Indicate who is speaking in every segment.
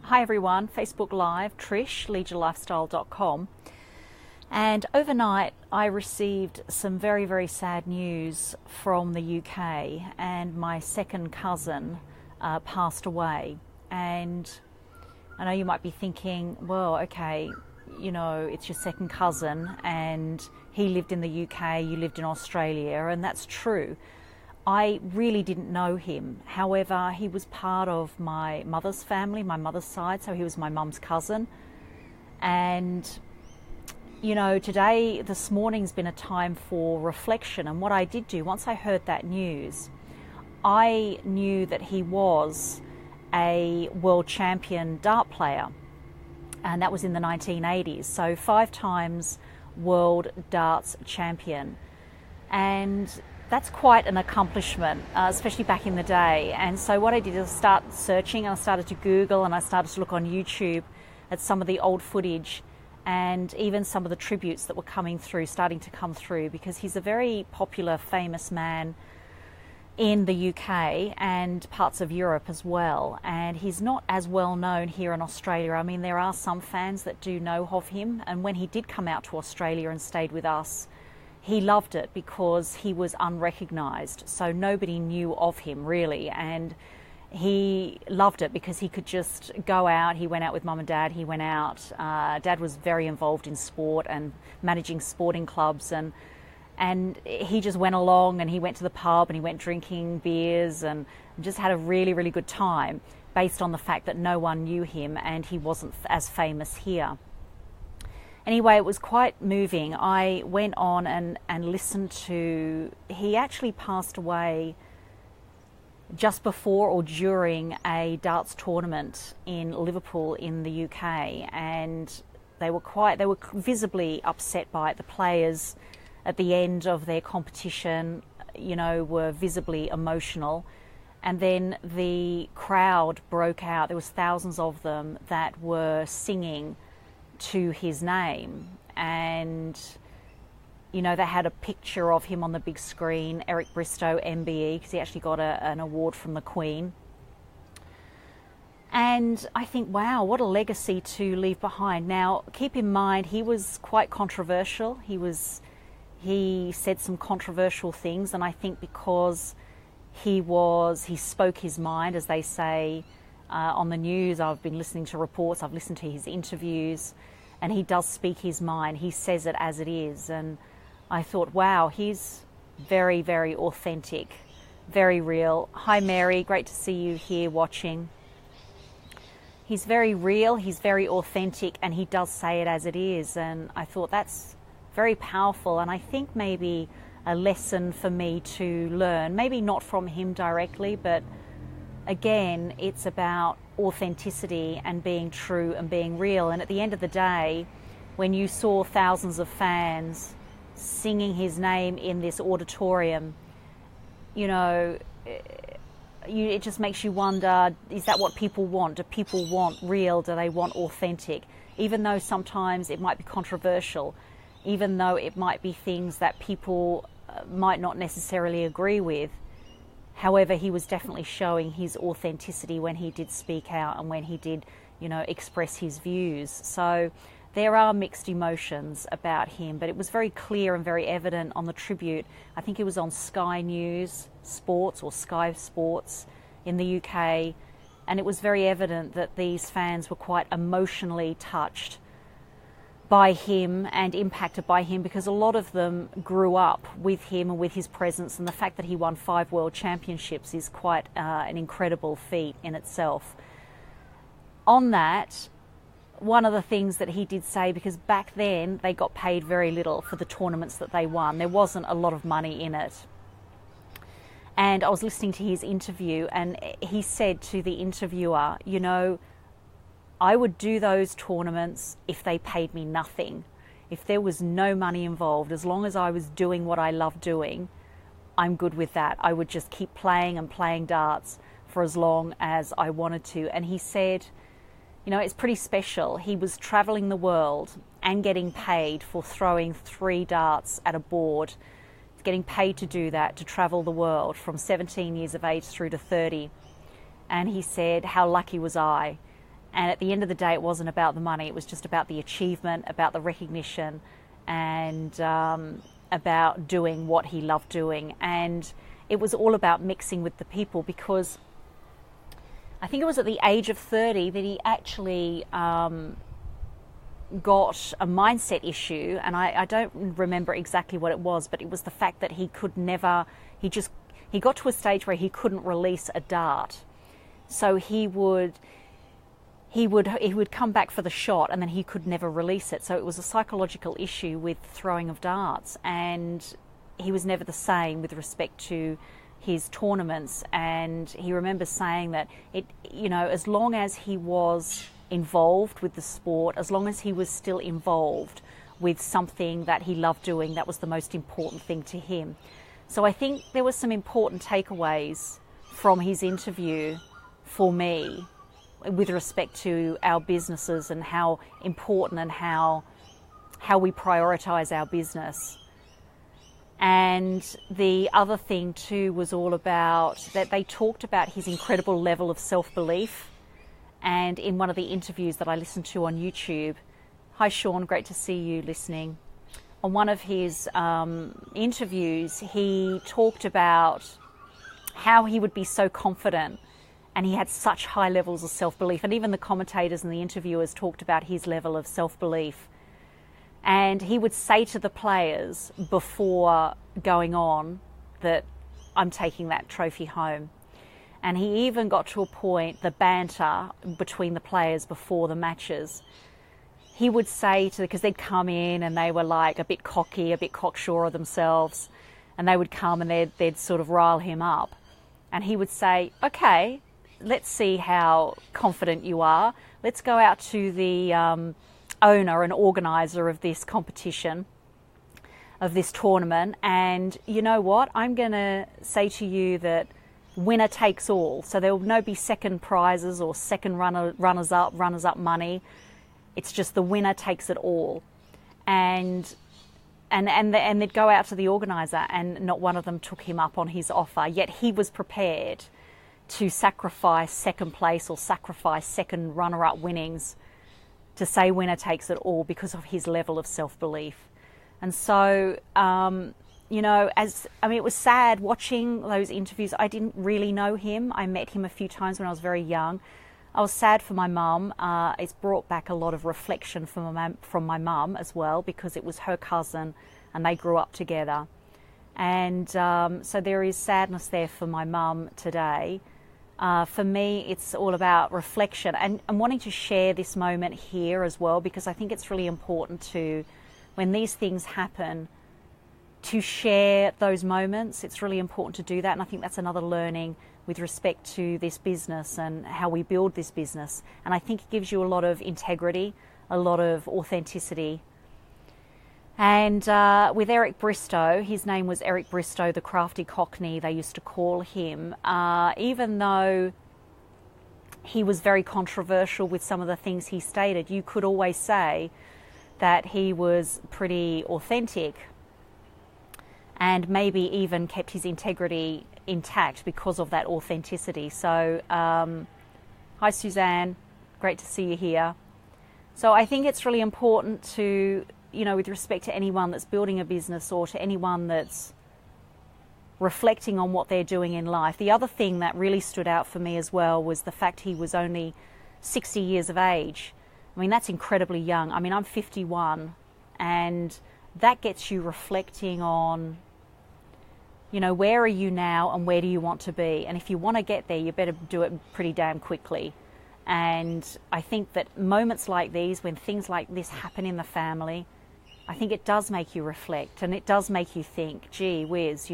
Speaker 1: Hi everyone, Facebook Live, Trish, leadyourlifestyle.com. And overnight I received some very, very sad news from the UK, and my second cousin passed away. And I know you might be thinking, well, okay, you know, it's your second cousin and he lived in the UK, you lived in Australia, and that's true. I really didn't know him. However, he was part of my mother's family, my mother's side, so he was my mum's cousin. And, you know, this morning's been a time for reflection. And what I did do, once I heard that news, I knew that he was a world champion dart player. And that was in the 1980s. So 5 times world darts champion. And that's quite an accomplishment, especially back in the day. And so what I did is start searching, and I started to Google, and I started to look on YouTube at some of the old footage and even some of the tributes that were starting to come through, because he's a very popular, famous man in the UK and parts of Europe as well. And he's not as well known here in Australia. I mean, there are some fans that do know of him. And when he did come out to Australia and stayed with us, he loved it because he was unrecognised, so nobody knew of him really, and he loved it because he could just go out. He went out with mum and dad, he went out. Dad was very involved in sport and managing sporting clubs, and he just went along, and he went to the pub and he went drinking beers and just had a really, really good time based on the fact that no one knew him and he wasn't as famous here. Anyway, it was quite moving. I went on and listened to... He actually passed away just before or during a darts tournament in Liverpool in the UK, and they were visibly upset by it. The players at the end of their competition, you know, were visibly emotional. And then the crowd broke out. There was thousands of them that were singing to his name, and you know, they had a picture of him on the big screen, Eric Bristow MBE, because he actually got an award from the Queen. And I think, wow, what a legacy to leave behind. Now, keep in mind, he was quite controversial. He said some controversial things, and I think because he spoke his mind, as they say on the news. I've been listening to reports, I've listened to his interviews, and he does speak his mind. He says it as it is. And I thought, wow, he's very, very authentic, very real. Hi, Mary, great to see you here watching. He's very real, he's very authentic, and he does say it as it is. And I thought that's very powerful, and I think maybe a lesson for me to learn, maybe not from him directly, but again, it's about authenticity and being true and being real. And at the end of the day, when you saw thousands of fans singing his name in this auditorium, you know, it just makes you wonder, is that what people want? Do people want real? Do they want authentic? Even though sometimes it might be controversial, even though it might be things that people might not necessarily agree with. However, he was definitely showing his authenticity when he did speak out and when he did, you know, express his views. So there are mixed emotions about him, but it was very clear and very evident on the tribute. I think it was on Sky News Sports or Sky Sports in the UK, and it was very evident that these fans were quite emotionally touched by him and impacted by him, because a lot of them grew up with him and with his presence, and the fact that he won 5 world championships is quite an incredible feat in itself. On that, one of the things that he did say, because back then they got paid very little for the tournaments that they won, there wasn't a lot of money in it. And I was listening to his interview, and he said to the interviewer, you know, I would do those tournaments if they paid me nothing. If there was no money involved, as long as I was doing what I love doing, I'm good with that. I would just keep playing and playing darts for as long as I wanted to. And he said, you know, it's pretty special. He was traveling the world and getting paid for throwing 3 darts at a board, getting paid to do that, to travel the world from 17 years of age through to 30. And he said, how lucky was I? And at the end of the day, it wasn't about the money. It was just about the achievement, about the recognition, and about doing what he loved doing. And it was all about mixing with the people, because I think it was at the age of 30 that he actually got a mindset issue, and I don't remember exactly what it was, but it was the fact that he could never, he got to a stage where he couldn't release a dart. So he would come back for the shot, and then he could never release it. So it was a psychological issue with throwing of darts, and he was never the same with respect to his tournaments. And he remembers saying that as long as he was involved with the sport, as long as he was still involved with something that he loved doing, that was the most important thing to him. So I think there were some important takeaways from his interview for me with respect to our businesses and how important and how we prioritise our business. And the other thing too was all about that they talked about his incredible level of self-belief. And in one of the interviews that I listened to on YouTube, hi Sean, great to see you listening. On one of his interviews, he talked about how he would be so confident, and he had such high levels of self-belief. And even the commentators and the interviewers talked about his level of self-belief. And he would say to the players before going on that I'm taking that trophy home. And he even got to a point, the banter between the players before the matches, he would say because they'd come in and they were like a bit cocky, a bit cocksure of themselves, and they would come and they'd sort of rile him up. And he would say, okay, let's see how confident you are. Let's go out to the owner and organiser of this competition, of this tournament, and you know what? I'm going to say to you that winner takes all. So there will be second prizes or second runners up money. It's just the winner takes it all. And they'd go out to the organiser, and not one of them took him up on his offer. Yet he was prepared to sacrifice second place or sacrifice second runner-up winnings to say winner takes it all because of his level of self-belief. And so, it was sad watching those interviews. I didn't really know him. I met him a few times when I was very young. I was sad for my mum. It's brought back a lot of reflection from my mum as well, because it was her cousin and they grew up together. And so there is sadness there for my mum today. For me, it's all about reflection and wanting to share this moment here as well, because I think it's really important to, when these things happen, to share those moments. It's really important to do that, and I think that's another learning with respect to this business and how we build this business. And I think it gives you a lot of integrity, a lot of authenticity. And with Eric Bristow, his name was Eric Bristow, the Crafty Cockney, they used to call him, even though he was very controversial with some of the things he stated, you could always say that he was pretty authentic and maybe even kept his integrity intact because of that authenticity. So, hi Suzanne, great to see you here. So I think it's really important to, with respect to anyone that's building a business or to anyone that's reflecting on what they're doing in life. The other thing that really stood out for me as well was the fact he was only 60 years of age. I mean, that's incredibly young. I mean, I'm 51, and that gets you reflecting on, where are you now and where do you want to be? And if you want to get there, you better do it pretty damn quickly. And I think that moments like these, when things like this happen in the family, I think it does make you reflect, and it does make you think, gee whiz,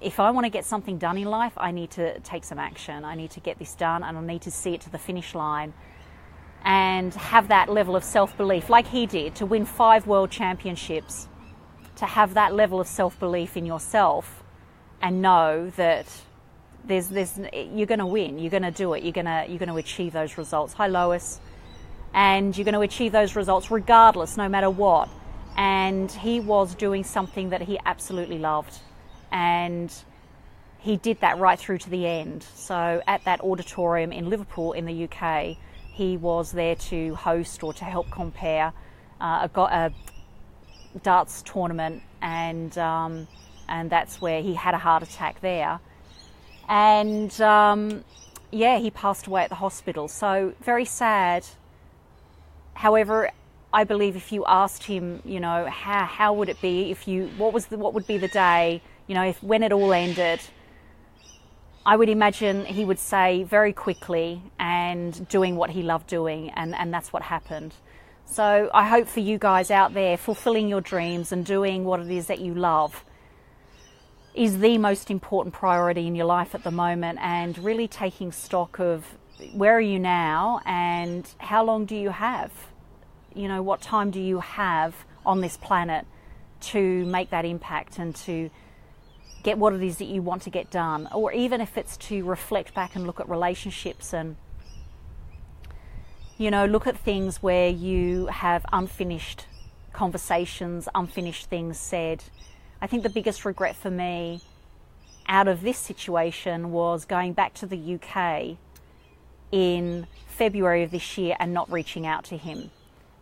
Speaker 1: if I want to get something done in life, I need to take some action. I need to get this done, and I need to see it to the finish line and have that level of self-belief like he did, to win 5 world championships, to have that level of self-belief in yourself and know that you're going to win, you're going to do it, you're going to achieve those results. Hi Lois. And you're going to achieve those results regardless, no matter what. And he was doing something that he absolutely loved. And he did that right through to the end. So at that auditorium in Liverpool in the UK, he was there to host or to help compare a darts tournament, and that's where he had a heart attack there. And he passed away at the hospital. So very sad. However, I believe if you asked him, you know, how would it be what would be the day, you know, when it all ended, I would imagine he would say very quickly and doing what he loved doing, and that's what happened. So I hope for you guys out there, fulfilling your dreams and doing what it is that you love is the most important priority in your life at the moment, and really taking stock of where are you now and how long do you have? You know, what time do you have on this planet to make that impact and to get what it is that you want to get done, or even if it's to reflect back and look at relationships and, you know, look at things where you have unfinished conversations, unfinished things said. I think the biggest regret for me out of this situation was going back to the UK in February of this year and not reaching out to him.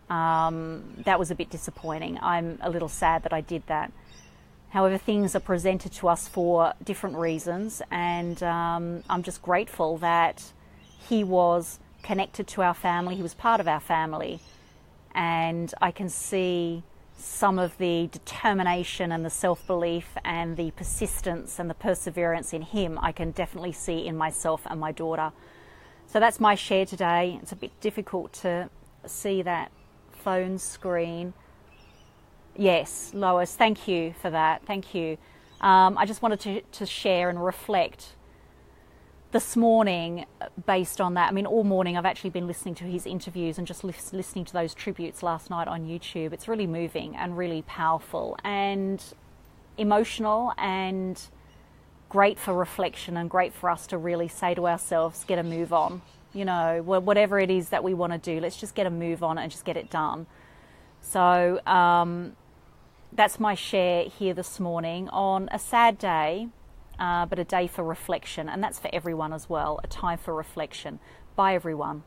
Speaker 1: That was a bit disappointing. I'm a little sad that I did that. However, things are presented to us for different reasons, and I'm just grateful that he was connected to our family. He was part of our family, and I can see some of the determination and the self-belief and the persistence and the perseverance in him. I can definitely see in myself and my daughter. So that's my share today. It's a bit difficult to see that phone screen. Yes, Lois, thank you for that. Thank you. I just wanted to share and reflect this morning based on that. I mean, all morning I've actually been listening to his interviews and just listening to those tributes last night on YouTube. It's really moving and really powerful and emotional and great for reflection and great for us to really say to ourselves, get a move on. You know, whatever it is that we want to do, let's just get a move on and just get it done. So that's my share here this morning on a sad day, but a day for reflection. And that's for everyone as well, a time for reflection. Bye, everyone.